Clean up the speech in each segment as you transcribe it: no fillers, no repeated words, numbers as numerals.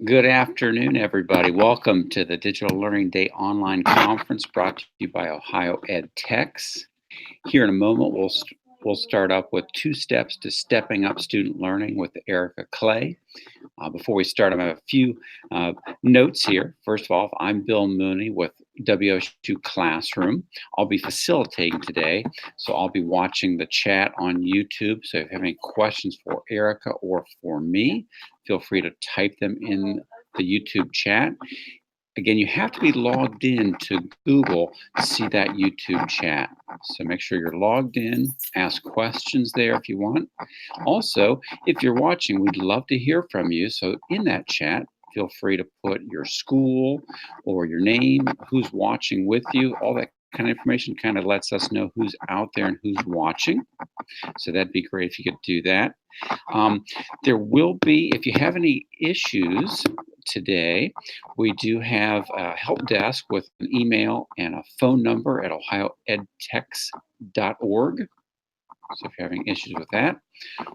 Good afternoon, everybody. Welcome to the Digital Learning Day online conference brought to you by Ohio Ed Techs. Here in a moment, we'll start up with 2 steps to stepping up student learning with Erica Clay. Before we start, I have a few notes here. First of all, I'm Bill Mooney with WSU Classroom. I'll be facilitating today, so I'll be watching the chat on YouTube. So if you have any questions for Erica or for me, feel free to type them in the YouTube chat. Again, you have to be logged in to Google to see that YouTube chat. So make sure you're logged in, ask questions there if you want. Also, if you're watching, we'd love to hear from you. So in that chat, feel free to put your school or your name, who's watching with you, all that kind of information kind of lets us know who's out there and who's watching. So that'd be great if you could do that. There will be, if you have any issues today, we do have a help desk with an email and a phone number at ohioedtechs.org. So if you're having issues with that,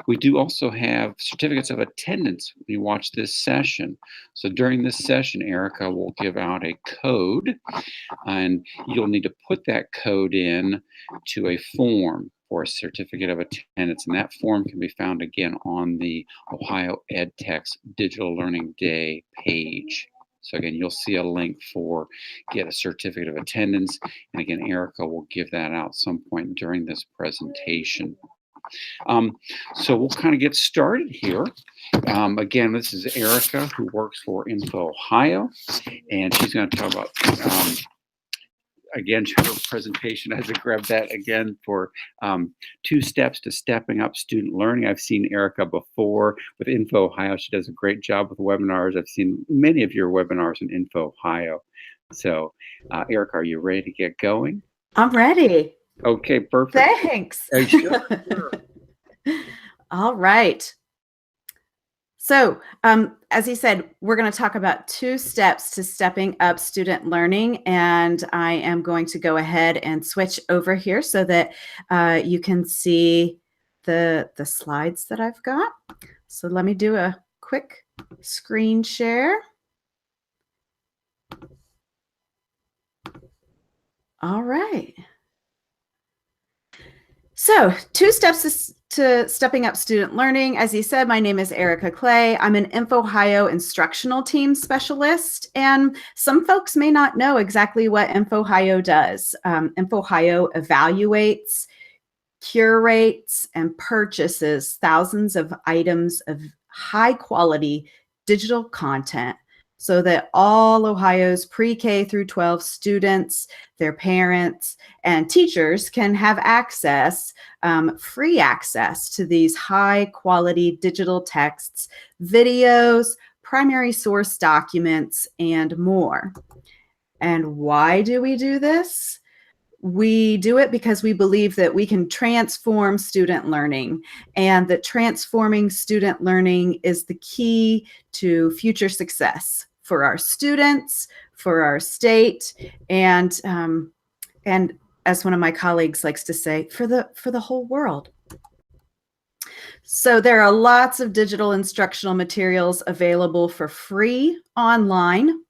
we do also have certificates of attendance when you watch this session. So during this session, Erica will give out a code, and you'll need to put that code in to a form for a certificate of attendance. And that form can be found again on the Ohio Ed Techs Digital Learning Day page. So again, you'll see a link for get a certificate of attendance. And again, Erica will give that out some point during this presentation. So we'll kind of get started here. Again, this is Erica, who works for InfoHyo, and she's going to talk about, again, her presentation. I had to grab that again for 2 steps to stepping up student learning. I've seen Erica before with InfoHyo. She does a great job with webinars. I've seen many of your webinars in InfoHyo. So, Erica, are you ready to get going? I'm ready. Okay, perfect. Thanks. Sure. All right. So, as he said, we're going to talk about 2 steps to stepping up student learning, and I am going to go ahead and switch over here so that you can see the slides that I've got. So let me do a quick screen share. All right. So 2 steps to stepping up student learning. As he said, my name is Erica Clay. I'm an InfoHyo instructional team specialist, and some folks may not know exactly what InfoHyo does. InfoHyo evaluates, curates, and purchases thousands of items of high quality digital content so that all Ohio's pre-K through 12 students, their parents, and teachers can have access, free access to these high-quality digital texts, videos, primary source documents, and more. And why do we do this? We do it because we believe that we can transform student learning, and that transforming student learning is the key to future success for our students, for our state, and as one of my colleagues likes to say, for the whole world. So there are lots of digital instructional materials available for free online,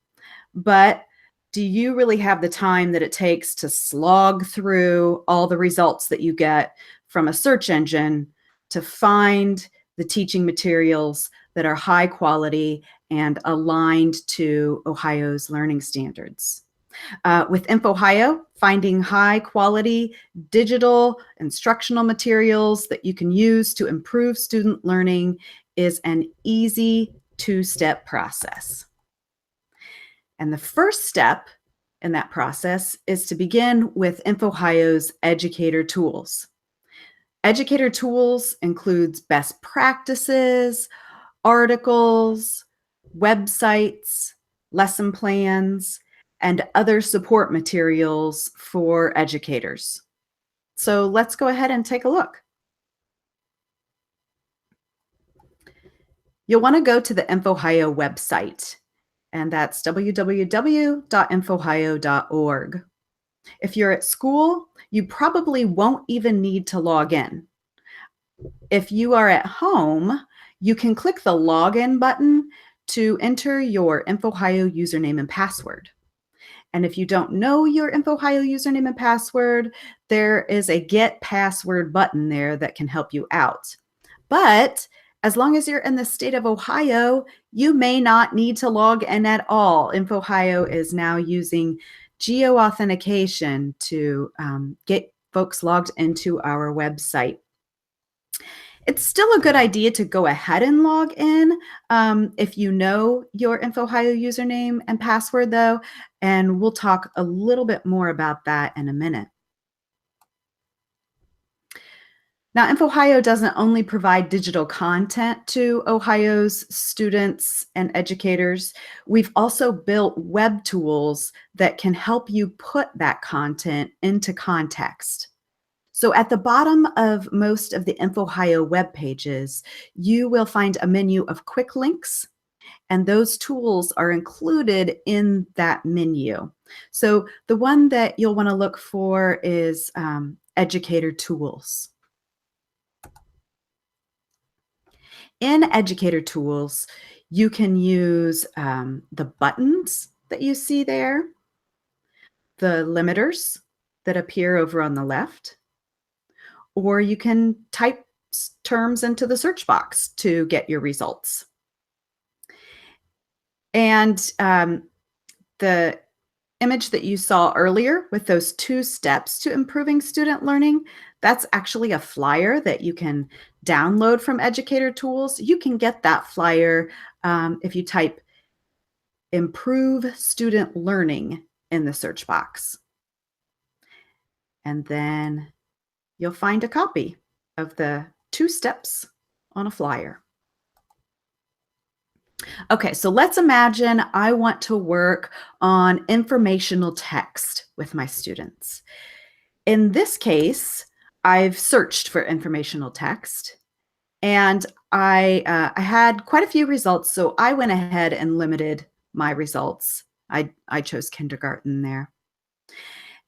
but do you really have the time that it takes to slog through all the results that you get from a search engine to find the teaching materials that are high quality and aligned to Ohio's learning standards? With InfoHyo, finding high quality digital instructional materials that you can use to improve student learning is an easy 2-step process. And the first step in that process is to begin with InfoHyo's Educator tools. Educator tools includes best practices, articles, websites, lesson plans, and other support materials for educators. So let's go ahead and take a look. You'll want to go to the InfoHyo website, and that's www.infohyo.org. If you're at school, you probably won't even need to log in. If you are at home, you can click the login button to enter your InfoHyo username and password. And if you don't know your InfoHyo username and password, there is a Get Password button there that can help you out. But as long as you're in the state of Ohio, you may not need to log in at all. InfoHyo is now using geo-authentication to get folks logged into our website. It's still a good idea to go ahead and log in if you know your InfoHyo username and password, though, and we'll talk a little bit more about that in a minute. Now, InfoHyo doesn't only provide digital content to Ohio's students and educators. We've also built web tools that can help you put that content into context. So at the bottom of most of the InfoHyo web pages, you will find a menu of quick links, and those tools are included in that menu. So the one that you'll want to look for is Educator Tools. In Educator Tools, you can use the buttons that you see there, the limiters that appear over on the left, or you can type terms into the search box to get your results. And the image that you saw earlier with those 2 steps to improving student learning, that's actually a flyer that you can download from Educator Tools. You can get that flyer if you type "improve student learning" in the search box. And then you'll find a copy of the 2 steps on a flyer. Okay, so let's imagine I want to work on informational text with my students. In this case, I've searched for informational text, and I had quite a few results, so I went ahead and limited my results. I chose kindergarten there.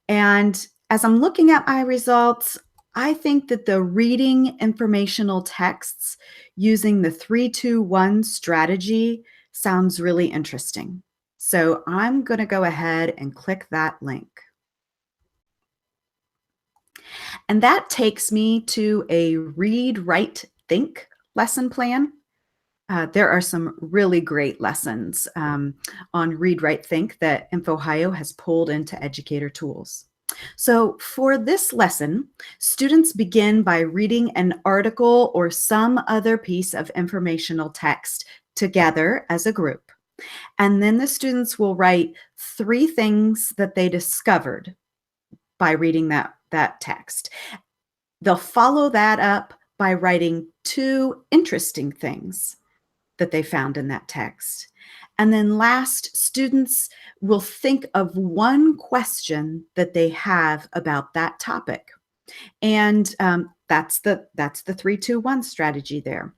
And as I'm looking at my results, I think that the reading informational texts using the 3-2-1 strategy sounds really interesting. So I'm going to go ahead and click that link. And that takes me to a Read, Write, Think lesson plan. There are some really great lessons on Read, Write, Think that InfoHyo has pulled into Educator Tools. So for this lesson, students begin by reading an article or some other piece of informational text together as a group. And then the students will write 3 things that they discovered by reading that text. They'll follow that up by writing 2 interesting things that they found in that text. And then last, students will think of 1 question that they have about that topic. And that's the 3-2-1 strategy there.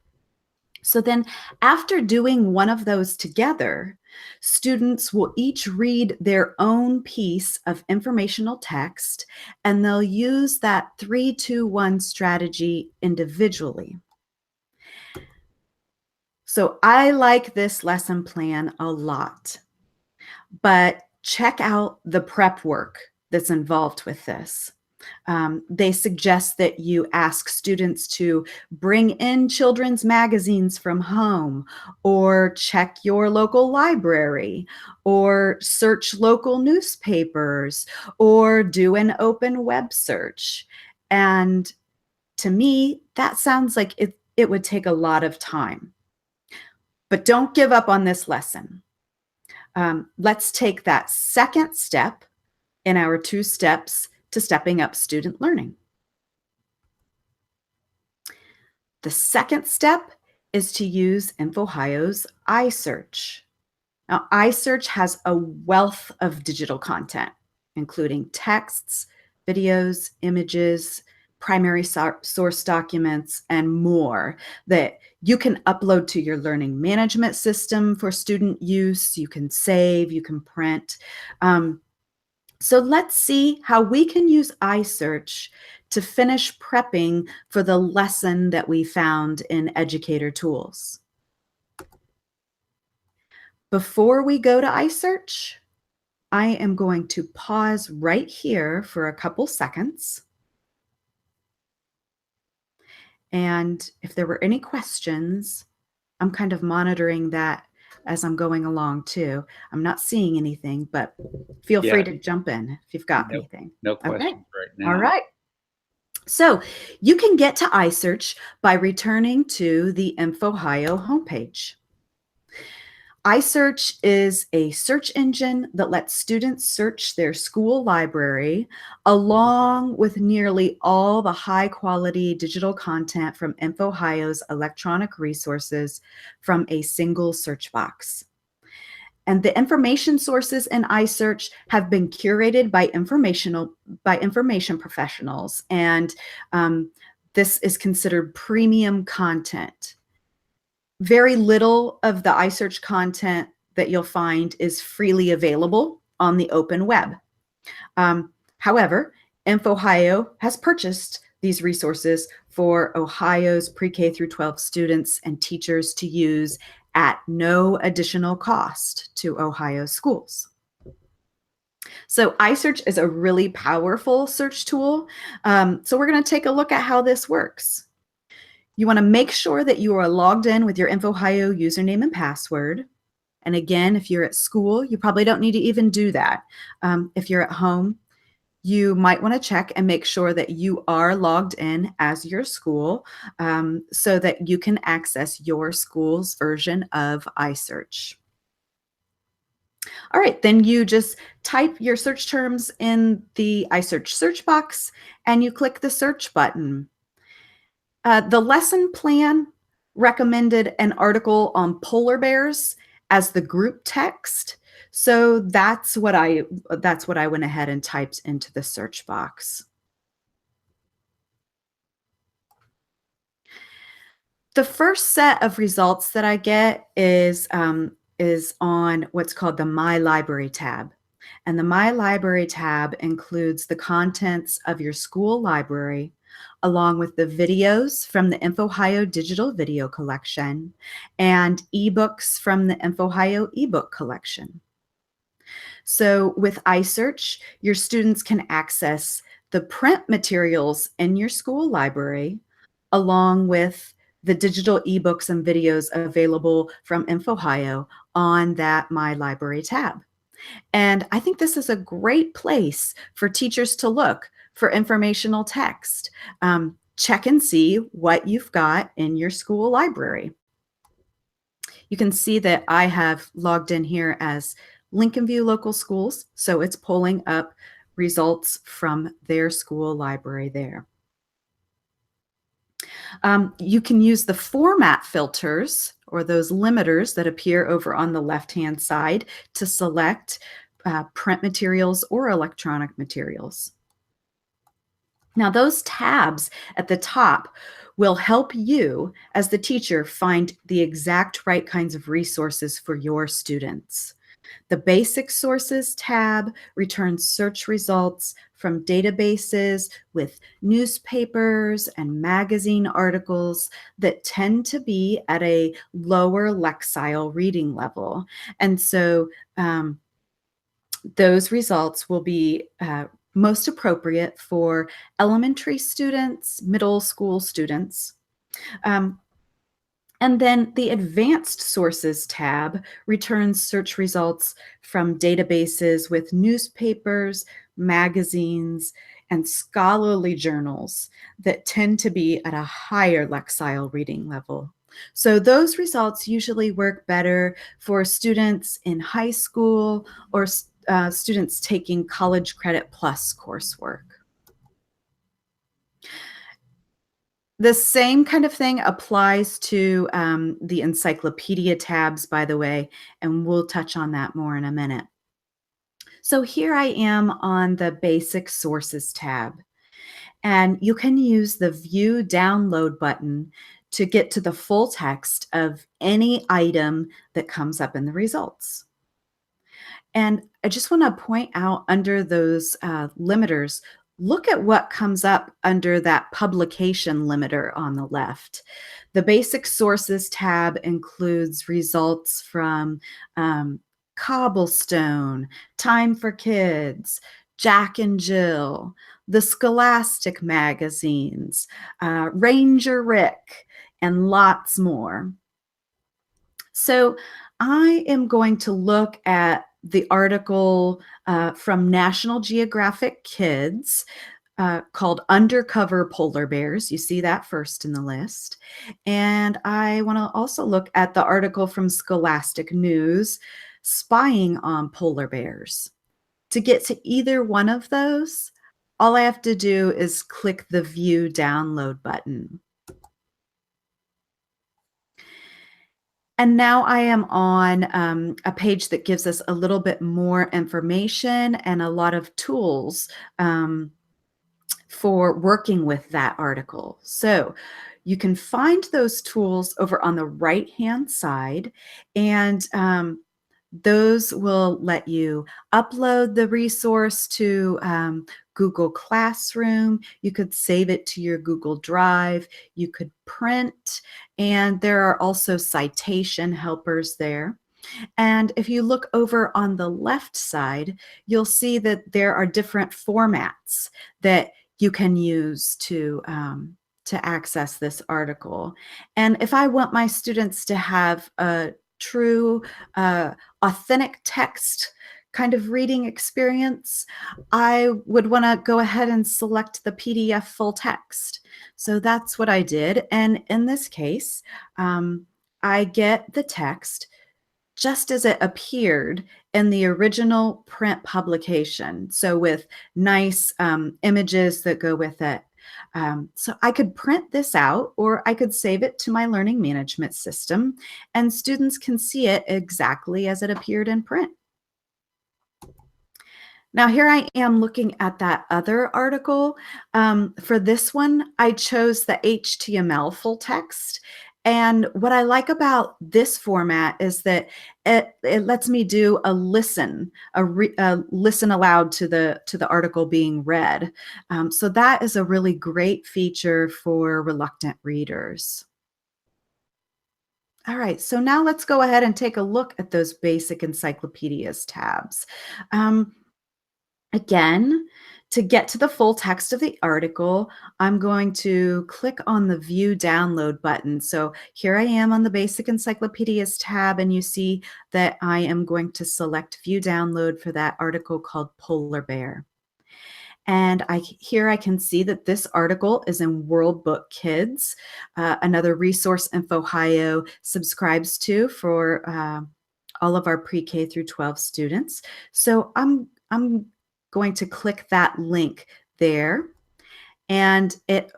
So then after doing one of those together, students will each read their own piece of informational text, and they'll use that 3-2-1 strategy individually. So I like this lesson plan a lot, but check out the prep work that's involved with this. They suggest that you ask students to bring in children's magazines from home, or check your local library, or search local newspapers, or do an open web search. And to me, that sounds like it would take a lot of time. But don't give up on this lesson. Let's take that second step in our 2 steps to stepping up student learning. The second step is to use InfoHyo's iSearch. Now, iSearch has a wealth of digital content, including texts, videos, images, primary source documents, and more that you can upload to your learning management system for student use. You can save, you can print. So let's see how we can use iSearch to finish prepping for the lesson that we found in Educator Tools. Before we go to iSearch, I am going to pause right here for a couple seconds. And if there were any questions, I'm kind of monitoring that as I'm going along too. I'm not seeing anything, but feel free to jump in if you've got anything. No Okay. questions right now. All right. So you can get to iSearch by returning to the InfoHyo homepage. iSearch is a search engine that lets students search their school library along with nearly all the high quality digital content from InfoHyo's electronic resources from a single search box. And the information sources in iSearch have been curated by information professionals, and this is considered premium content. Very little of the iSearch content that you'll find is freely available on the open web. However, InfoHyo has purchased these resources for Ohio's pre-K through 12 students and teachers to use at no additional cost to Ohio schools. So iSearch is a really powerful search tool. So we're going to take a look at how this works. You want to make sure that you are logged in with your InfoHyo username and password. And again, if you're at school, you probably don't need to even do that. If you're at home, you might want to check and make sure that you are logged in as your school so that you can access your school's version of iSearch. All right, then you just type your search terms in the iSearch search box and you click the search button. The lesson plan recommended an article on polar bears as the group text. So that's what I went ahead and typed into the search box. The first set of results that I get is on what's called the My Library tab. And the My Library tab includes the contents of your school library, along with the videos from the InfoHyo Digital Video Collection and ebooks from the InfoHyo ebook collection. So with iSearch, your students can access the print materials in your school library, along with the digital ebooks and videos available from InfoHyo on that My Library tab. And I think this is a great place for teachers to look for informational text. Check and see what you've got in your school library. You can see that I have logged in here as Lincoln View Local Schools, so it's pulling up results from their school library there. You can use the format filters or those limiters that appear over on the left-hand side to select print materials or electronic materials. Now, those tabs at the top will help you as the teacher find the exact right kinds of resources for your students. The Basic Sources tab returns search results from databases with newspapers and magazine articles that tend to be at a lower Lexile reading level. And so those results will be most appropriate for elementary students, middle school students. And then the Advanced Sources tab returns search results from databases with newspapers, magazines, and scholarly journals that tend to be at a higher Lexile reading level. So those results usually work better for students in high school or students taking College Credit Plus coursework. The same kind of thing applies to the encyclopedia tabs, by the way, and we'll touch on that more in a minute. So here I am on the Basic Sources tab, and you can use the View Download button to get to the full text of any item that comes up in the results. And I just want to point out under those limiters, look at what comes up under that publication limiter on the left. The basic sources tab includes results from Cobblestone, Time for Kids, Jack and Jill, the Scholastic magazines, Ranger Rick, and lots more. So I am going to look at the article from National Geographic Kids called Undercover Polar Bears. You see that first in the list. And I want to also look at the article from Scholastic News, Spying on Polar Bears. To get to either one of those, all I have to do is click the View Download button. And now I am on a page that gives us a little bit more information and a lot of tools for working with that article. So you can find those tools over on the right-hand side, and those will let you upload the resource to Google Classroom. You could save it to your Google Drive. You could print, and there are also citation helpers there. And if you look over on the left side, you'll see that there are different formats that you can use to access this article. And if I want my students to have a true, authentic text kind of reading experience, I would want to go ahead and select the PDF full text. So that's what I did. And in this case, I get the text just as it appeared in the original print publication. So with nice images that go with it. So I could print this out, or I could save it to my learning management system, and students can see it exactly as it appeared in print. Now here I am looking at that other article. For this one, I chose the HTML full text. And what I like about this format is that it lets me do a listen, a listen aloud to the article being read. So that is a really great feature for reluctant readers. All right, so now let's go ahead and take a look at those basic encyclopedias tabs. Again, to get to the full text of the article, I'm going to click on the View Download button. So here I am on the Basic Encyclopedias tab, and you see that I am going to select View Download for that article called Polar Bear. And here I can see that this article is in World Book Kids, another resource InfoHyo subscribes to for all of our pre-K through 12 students. So I'm going to click that link there, and it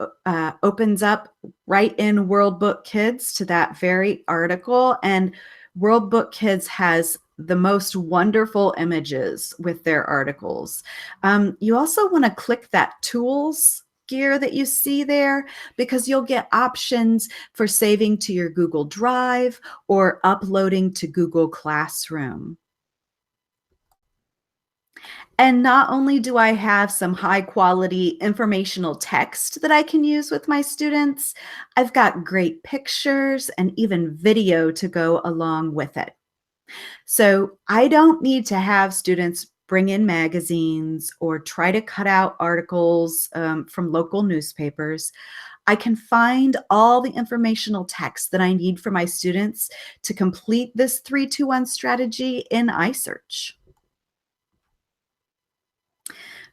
opens up right in World Book Kids to that very article. And World Book Kids has the most wonderful images with their articles. You also want to click that tools gear that you see there, because you'll get options for saving to your Google Drive or uploading to Google Classroom. And not only do I have some high quality informational text that I can use with my students, I've got great pictures and even video to go along with it. So I don't need to have students bring in magazines or try to cut out articles from local newspapers. I can find all the informational text that I need for my students to complete this 3-2-1 strategy in iSearch.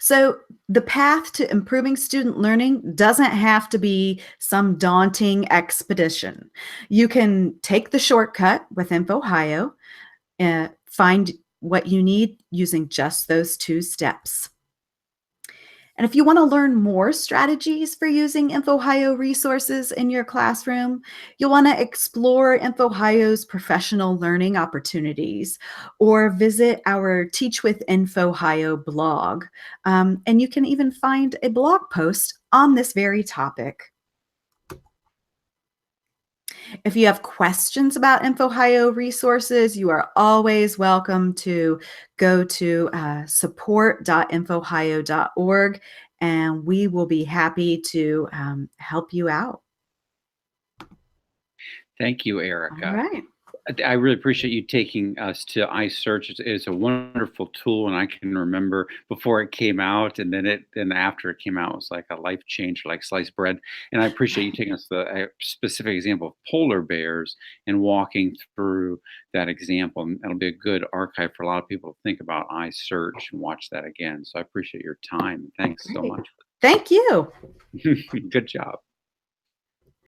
So the path to improving student learning doesn't have to be some daunting expedition. You can take the shortcut with InfoHyo and find what you need using just those 2 steps. And if you want to learn more strategies for using InfoHyo resources in your classroom, you'll want to explore InfoHyo's professional learning opportunities, or visit our Teach with InfoHyo blog. And you can even find a blog post on this very topic. If you have questions about InfoHyo resources, you are always welcome to go to support.infohyo.org, and we will be happy to help you out. Thank you, All Erica. right. I really appreciate you taking us to iSearch. It's a wonderful tool, and I can remember before it came out, and then after it came out, it was like a life changer, like sliced bread. And I appreciate you taking us to a specific example of polar bears and walking through that example. And that'll be a good archive for a lot of people to think about iSearch and watch that again. So I appreciate your time. Thanks so Great. much. Thank you. Good job.